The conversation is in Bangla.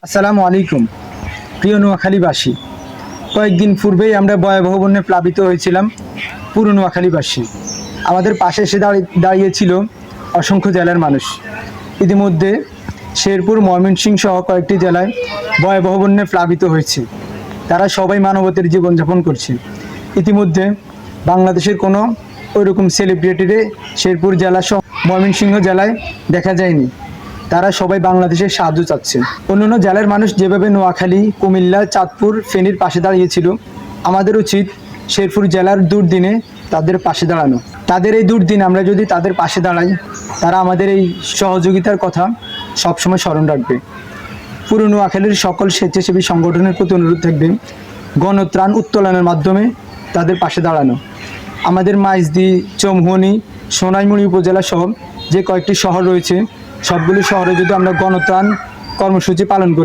আসসালামু আলাইকুম প্রিয় নোয়াখালীবাসী। কয়েকদিন পূর্বেই আমরা ভয়াবহ বন্যায় প্লাবিত হয়েছিলাম পুরো নোয়াখালীবাসী। আমাদের পাশে এসে দাঁড়িয়েছিল অসংখ্য জেলার মানুষ। ইতিমধ্যে শেরপুর, ময়মনসিংহ সহ কয়েকটি জেলায় ভয়াবহ বন্যায় প্লাবিত হয়েছে। তারা সবাই মানবতার জীবনযাপন করছে। ইতিমধ্যে বাংলাদেশের কোনো ওইরকম সেলিব্রিটিরে শেরপুর জেলা সহ ময়মনসিংহ জেলায় দেখা যায়নি। তারা সবাই বাংলাদেশের সাহায্য চাচ্ছে। অন্যান্য জেলার মানুষ যেভাবে নোয়াখালী, কুমিল্লা, চাঁদপুর, ফেনীর পাশে দাঁড়িয়েছিল, আমাদের উচিত শেরপুর জেলার দুর্দিনে তাদের পাশে দাঁড়ানো। তাদের এই দুর্দিন আমরা যদি তাদের পাশে দাঁড়াই, তারা আমাদের এই সহযোগিতার কথা সবসময় স্মরণ রাখবে। পুরো নোয়াখালীর সকল স্বেচ্ছাসেবী সংগঠনের প্রতি অনুরোধ থাকবে গণত্রাণ উত্তোলনের মাধ্যমে তাদের পাশে দাঁড়ানো। আমাদের মাইজদি, চৌমুহনী, সোনাইমুড়ি উপজেলা সহ যে কয়েকটি শহর রয়েছে, সবগুলি শহরে যদি আমরা গণত্রাণ কর্মসূচি পালন করি,